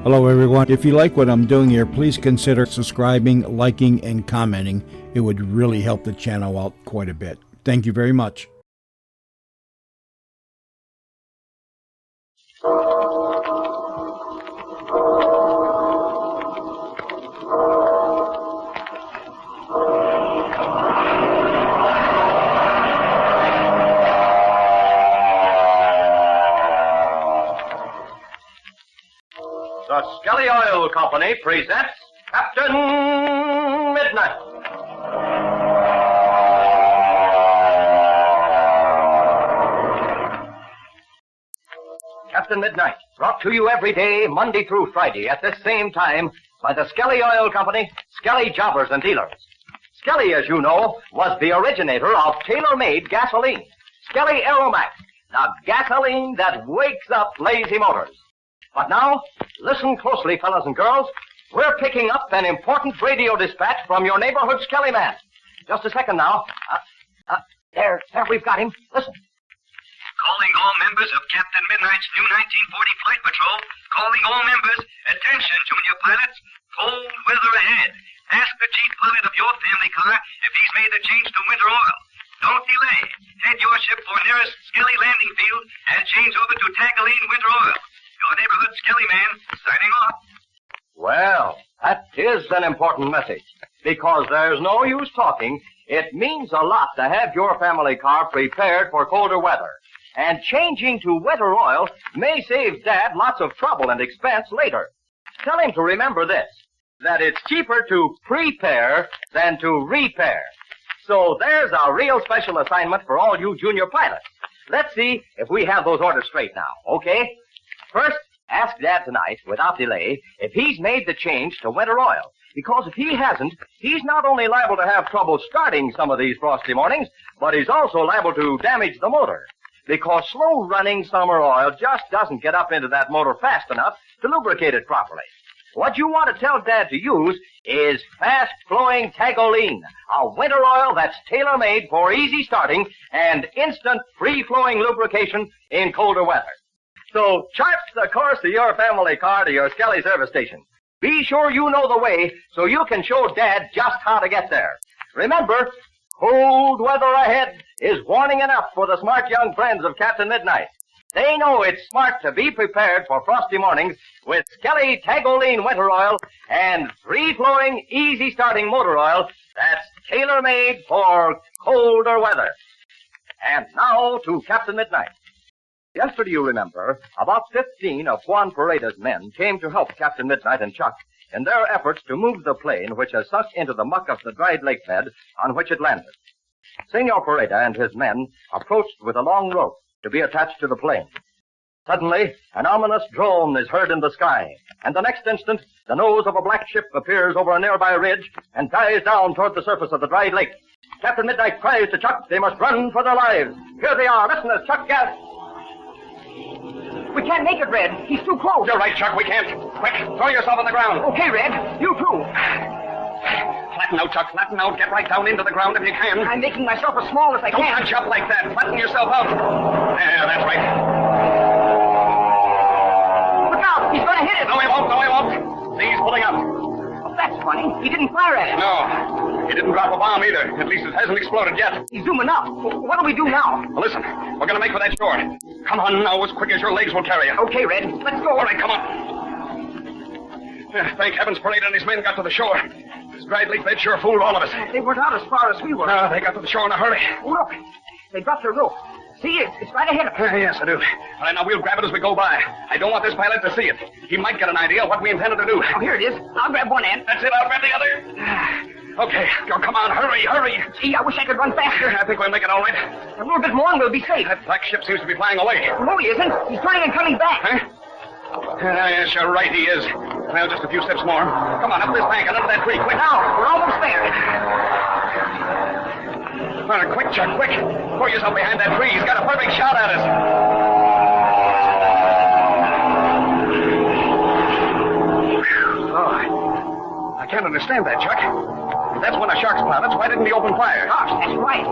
Hello everyone. If you like what I'm doing here, please consider subscribing, liking, and commenting. It would really help the channel out quite a bit. Thank you very much. The Skelly Oil Company presents Captain Midnight. Captain Midnight, brought to you every day, Monday through Friday, at this same time, by the Skelly Oil Company, Skelly Jobbers and Dealers. Skelly, as you know, was the originator of tailor-made gasoline. Skelly Aeromax, the gasoline that wakes up lazy motors. But now, listen closely, fellas and girls. We're picking up an important radio dispatch from your neighborhood Skelly man. Just a second now. There, we've got him. Listen. Calling all members of Captain Midnight's new 1940 Flight Patrol. Calling all members. Attention, junior pilots. Cold weather ahead. Ask the chief pilot of your family car if he's made the change to winter oil. Don't delay. Head your ship for nearest Skelly landing field and change over to Tagline winter oil. Your neighborhood Skelly man, signing off. Well, that is an important message, because there's no use talking. It means a lot to have your family car prepared for colder weather. And changing to winter oil may save Dad lots of trouble and expense later. Tell him to remember this, that it's cheaper to prepare than to repair. So there's a real special assignment for all you junior pilots. Let's see if we have those orders straight now, okay? First, ask Dad tonight, without delay, if he's made the change to winter oil. Because if he hasn't, he's not only liable to have trouble starting some of these frosty mornings, but he's also liable to damage the motor. Because slow-running summer oil just doesn't get up into that motor fast enough to lubricate it properly. What you want to tell Dad to use is fast-flowing Tagoline, a winter oil that's tailor-made for easy starting and instant free-flowing lubrication in colder weather. So chart the course of your family car to your Skelly service station. Be sure you know the way so you can show Dad just how to get there. Remember, cold weather ahead is warning enough for the smart young friends of Captain Midnight. They know it's smart to be prepared for frosty mornings with Skelly Tagoline winter oil and free-flowing, easy-starting motor oil that's tailor-made for colder weather. And now to Captain Midnight. Yesterday, you remember, about 15 of Juan Perada's men came to help Captain Midnight and Chuck in their efforts to move the plane which has sunk into the muck of the dried lake bed on which it landed. Senor Perada and his men approached with a long rope to be attached to the plane. Suddenly, an ominous drone is heard in the sky, and the next instant, the nose of a black ship appears over a nearby ridge and dives down toward the surface of the dried lake. Captain Midnight cries to Chuck they must run for their lives. Here they are. Listen as Chuck gasps. We can't make it, Red. He's too close. You're right, Chuck. We can't. Quick, throw yourself on the ground. Okay, Red. You too. Flatten out, Chuck. Flatten out. Get right down into the ground if you can. I'm making myself as small as I Don't can. hunch up like that. Flatten yourself out. There, that's right. Look out. He's going to hit it. No, he won't. See, he's pulling up. Oh, that's funny. He didn't fire at it. No, he didn't drop a bomb either. At least it hasn't exploded yet. He's zooming up. What do we do now? Well, listen, we're going to make for that shore. Come on now, as quick as your legs will carry you. Okay, Red. Let's go. All right, come on. Thank heavens Perada and his men got to the shore. This dried lake bed sure fooled all of us. They weren't out as far as we were. They got to the shore in a hurry. Look. They dropped their rope. See, it's right ahead of us. Yes, I do. All right, now we'll grab it as we go by. I don't want this pilot to see it. He might get an idea of what we intended to do. Oh, here it is. I'll grab one end. That's it. I'll grab the other. Okay. Go, come on. Hurry. Gee, I wish I could run faster. I think we'll make it all right. A little bit more and we'll be safe. That black ship seems to be flying away. No, he isn't. He's turning and coming back. Huh? Yes, you're right, he is. Well, just a few steps more. Come on, up this bank and under that tree, quick. Now, we're almost there. Well, quick, Chuck, quick. Throw yourself behind that tree. He's got a perfect shot at us. Oh, I can't understand that, Chuck. If that's one of Shark's pilots, why didn't he open fire? Gosh, that's right.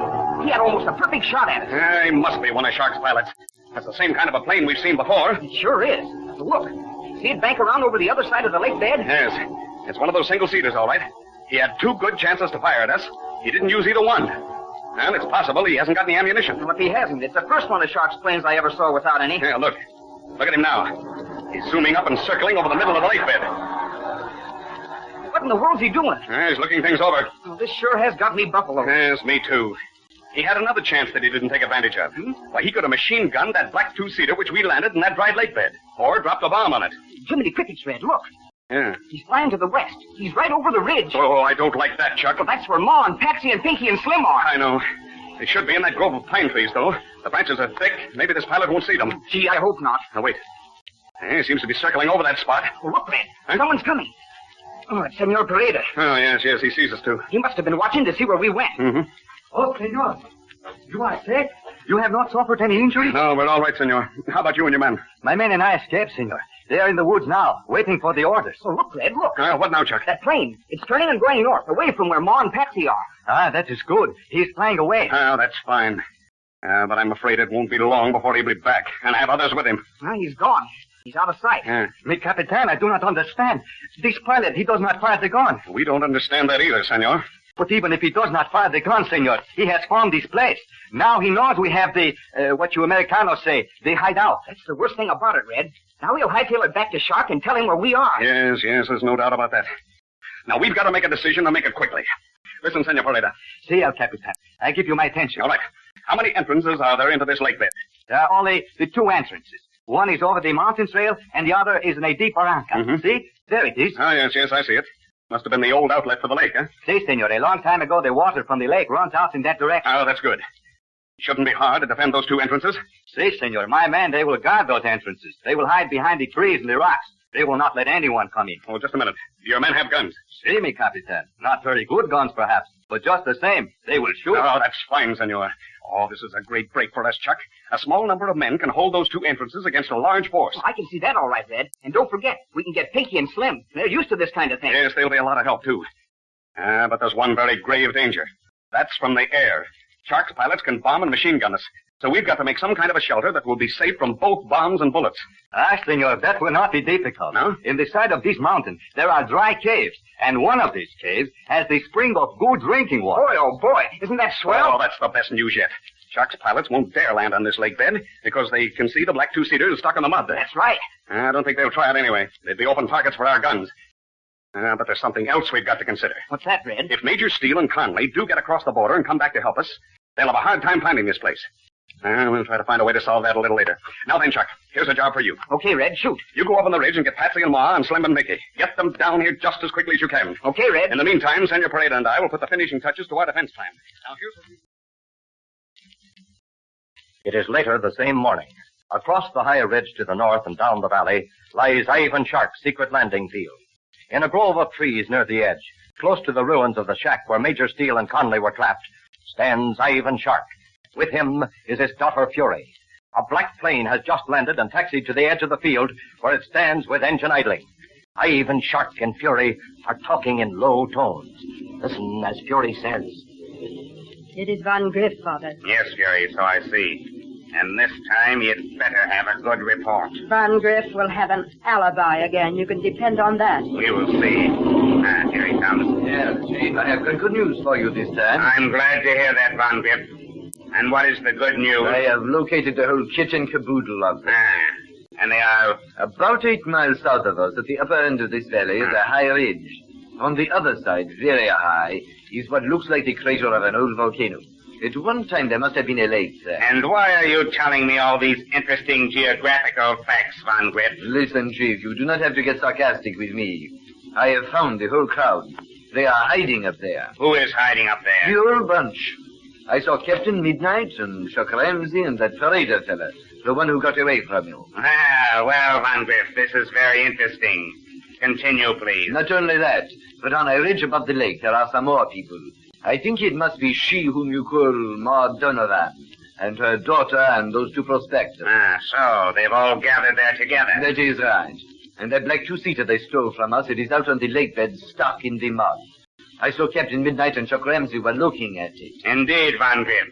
He had almost a perfect shot at us. He must be one of Shark's pilots. That's the same kind of a plane we've seen before. It sure is. Look, See it bank around over the other side of the lake bed? Yes. It's one of those single-seaters, all right. He had 2 good chances to fire at us. He didn't use either one. And it's possible he hasn't got any ammunition. Well, if he hasn't, it's the first one of Shark's planes I ever saw without any. Yeah, look. Look at him now. He's zooming up and circling over the middle of the lake bed. What in the world's he doing? He's looking things over. Oh, this sure has got me buffalo. Yes, me too. He had another chance that he didn't take advantage of. Why, he could have machine gunned that black 2-seater which we landed in that dried lake bed. Or dropped a bomb on it. Jiminy Crickets, Red, look. Yeah. He's flying to the west. He's right over the ridge. Oh, I don't like that, Chuck. Well, that's where Ma and Patsy and Pinky and Slim are. I know. They should be in that grove of pine trees, though. The branches are thick. Maybe this pilot won't see them. Gee, I hope not. Now, wait. He seems to be circling over that spot. Oh, look, Red. Someone's coming. Oh, it's Senor Perada. Oh, yes, he sees us, too. He must have been watching to see where we went. Mm-hmm. Oh, senor. You are sick? You have not suffered any injury? No, we're all right, senor. How about you and your men? My men and I escaped, senor. They are in the woods now, waiting for the orders. Oh, look, Red, look. What now, Chuck? That plane. It's turning and going north, away from where Ma and Patsy are. Ah, that is good. He is flying away. Oh, that's fine. But I'm afraid it won't be long before he'll be back, and have others with him. He's gone. He's out of sight. Me Capitan, I do not understand. This pilot, he does not fire the gun. We don't understand that either, senor. But even if he does not fire the gun, senor, he has found this place. Now he knows we have the, what you Americanos say, the hideout. That's the worst thing about it, Red. Now he'll hightail it back to Shark and tell him where we are. Yes, there's no doubt about that. Now, we've got to make a decision and make it quickly. Listen, Senor Perada. See, El Capitan, I give you my attention. All right. How many entrances are there into this lake bed? There are only the 2 entrances. One is over the mountain trail, and the other is in a deep barranca. Mm-hmm. See? There it is. Oh, yes, I see it. Must have been the old outlet for the lake, huh? See, senor, a long time ago, the water from the lake runs out in that direction. Oh, that's good. Shouldn't be hard to defend those 2 entrances. See, senor, my men, they will guard those entrances. They will hide behind the trees and the rocks. They will not let anyone come in. Oh, just a minute. Your men have guns. See me, Capitan. Not very good guns, perhaps, but just the same, they will shoot. Oh, that's fine, senor. Oh, this is a great break for us, Chuck. A small number of men can hold those 2 entrances against a large force. Oh, I can see that all right, Red. And don't forget, we can get Pinky and Slim. They're used to this kind of thing. Yes, they'll be a lot of help, too. But there's one very grave danger. That's from the air. Shark's pilots can bomb and machine gun us. So we've got to make some kind of a shelter that will be safe from both bombs and bullets. Ah, senor, that will not be difficult. No? In the side of this mountain, there are dry caves, and one of these caves has the spring of good drinking water. Boy, oh boy, isn't that swell? Oh, that's the best news yet. Shark's pilots won't dare land on this lake bed because they can see the black 2-seater is stuck in the mud there. That's right. I don't think they'll try it anyway. They'd be open targets for our guns. But there's something else we've got to consider. What's that, Red? If Major Steele and Conley do get across the border and come back to help us, they'll have a hard time finding this place. We'll try to find a way to solve that a little later. Now then, Chuck, here's a job for you. Okay, Red, shoot. You go up on the ridge and get Patsy and Ma and Slim and Mickey. Get them down here just as quickly as you can. Okay, Red. In the meantime, Senor Perada and I will put the finishing touches to our defense plan. Now, here's what we... It is later the same morning. Across the high ridge to the north and down the valley lies Ivan Shark's secret landing field. In a grove of trees near the edge, close to the ruins of the shack where Major Steele and Conley were trapped, stands Ivan Shark. With him is his daughter Fury. A black plane has just landed and taxied to the edge of the field where it stands with engine idling. Ivan Shark and Fury are talking in low tones. Listen as Fury says. It is Van Griff, Father. Yes, Fury, so I see. And this time you'd better have a good report. Van Griff will have an alibi again. You can depend on that. We will see. Here he comes. Yeah, Chief, I have good news for you this time. I'm glad to hear that, Van Griff. And what is the good news? I have located the whole kit and caboodle of them. And they are... About 8 miles south of us, at the upper end of this valley, is a high ridge. On the other side, very high, is what looks like the crater of an old volcano. At one time, there must have been a lake there. And why are you telling me all these interesting geographical facts, Van Griff? Listen, Chief, you do not have to get sarcastic with me. I have found the whole crowd. They are hiding up there. Who is hiding up there? The whole bunch. I saw Captain Midnight and Chuck Ramsey and that Perada fella, the one who got away from you. Well, Van Griff, this is very interesting. Continue, please. Not only that, but on a ridge above the lake, there are some more people. I think it must be she whom you call Maud Donovan, and her daughter and those 2 prospectors. So they've all gathered there together. That is right. And that black 2-seater they stole from us, it is out on the lake bed, stuck in the mud. I saw Captain Midnight and Chuck Ramsey were looking at it. Indeed, Van Griff.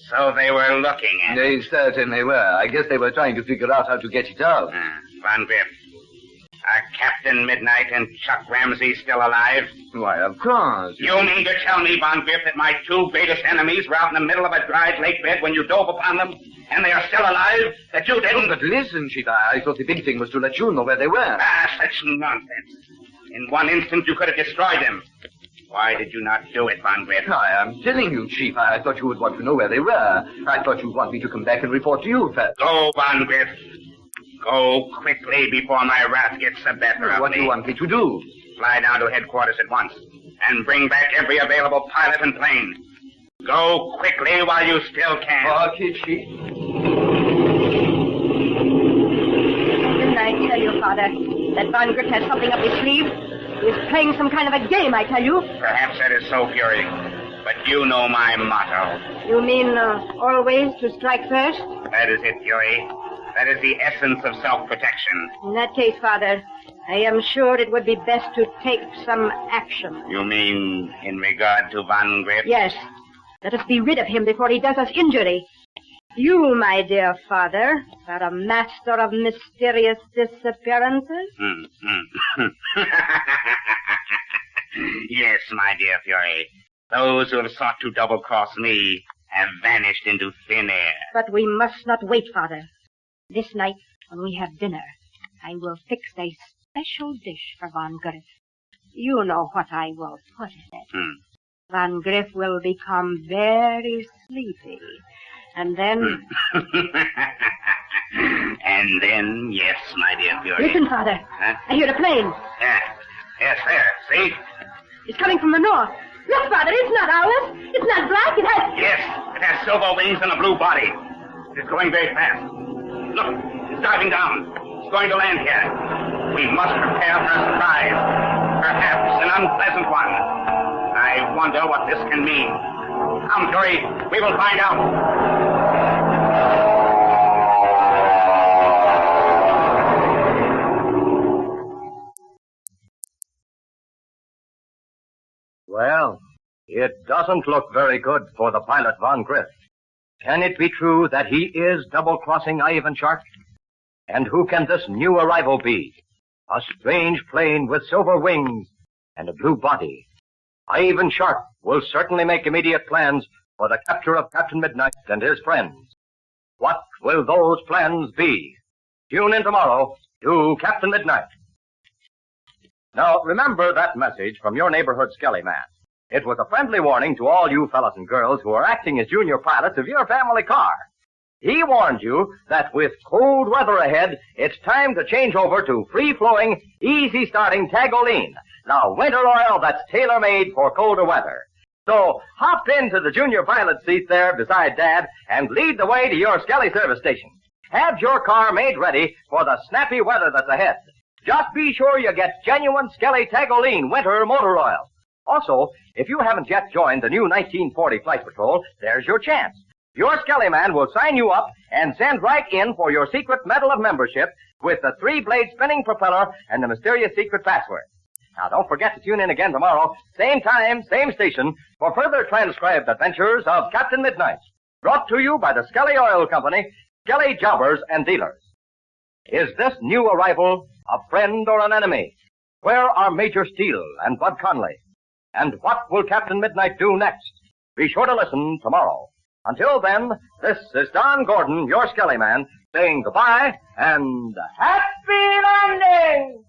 So they were looking at it. They certainly were. I guess they were trying to figure out how to get it out. Van Griff, Are Captain Midnight and Chuck Ramsey still alive? Why, of course. You mean to tell me, Von Griff, that my two greatest enemies were out in the middle of a dried lake bed when you dove upon them, and they are still alive? That you didn't... Oh, but listen, Chief, I thought the big thing was to let you know where they were. Ah, such nonsense. In one instant, you could have destroyed them. Why did you not do it, Von Griff? I am telling you, Chief, I thought you would want to know where they were. I thought you'd want me to come back and report to you first. Go, Von Griff. Go quickly before my wrath gets the better of me. What do you want me to do? Fly down to headquarters at once and bring back every available pilot and plane. Go quickly while you still can. Okay, Chief. Didn't I tell you, Father, that Von Griff has something up his sleeve? He's playing some kind of a game, I tell you. Perhaps that is so, Fury. But you know my motto. You mean always to strike first? That is it, Fury. That is the essence of self-protection. In that case, Father, I am sure it would be best to take some action. You mean in regard to Von Griff? Yes. Let us be rid of him before he does us injury. You, my dear Father, are a master of mysterious disappearances. Yes, my dear Fury. Those who have sought to double-cross me have vanished into thin air. But we must not wait, Father. This night, when we have dinner, I will fix a special dish for Von Griff. You know what I will put in it. Von Griff will become very sleepy. And then... And then, yes, my dear Fury. Listen, Father. Huh? I hear the plane. Yes, there. See? It's coming from the north. Look, Father, it's not ours. It's not black. It has... Yes, it has silver wings and a blue body. It's going very fast. Look, it's diving down. It's going to land here. We must prepare for a surprise. Perhaps an unpleasant one. I wonder what this can mean. Come, Fury. We will find out. Well, it doesn't look very good for the pilot Von Griff. Can it be true that he is double-crossing Ivan Shark? And who can this new arrival be? A strange plane with silver wings and a blue body. Ivan Shark will certainly make immediate plans for the capture of Captain Midnight and his friends. What will those plans be? Tune in tomorrow to Captain Midnight. Now, remember that message from your neighborhood Skelly Man. It was a friendly warning to all you fellas and girls who are acting as junior pilots of your family car. He warned you that with cold weather ahead, it's time to change over to free-flowing, easy-starting Tagoline. Now, winter oil that's tailor-made for colder weather. So, hop into the junior pilot seat there beside Dad and lead the way to your Skelly service station. Have your car made ready for the snappy weather that's ahead. Just be sure you get genuine Skelly Tagoline winter motor oil. Also, if you haven't yet joined the new 1940 Flight Patrol, there's your chance. Your Skelly Man will sign you up and send right in for your secret medal of membership with the 3-blade spinning propeller and the mysterious secret password. Now, don't forget to tune in again tomorrow, same time, same station, for further transcribed adventures of Captain Midnight. Brought to you by the Skelly Oil Company, Skelly Jobbers and Dealers. Is this new arrival a friend or an enemy? Where are Major Steele and Bud Conley? And what will Captain Midnight do next? Be sure to listen tomorrow. Until then, this is Don Gordon, your Skelly Man, saying goodbye and happy landing!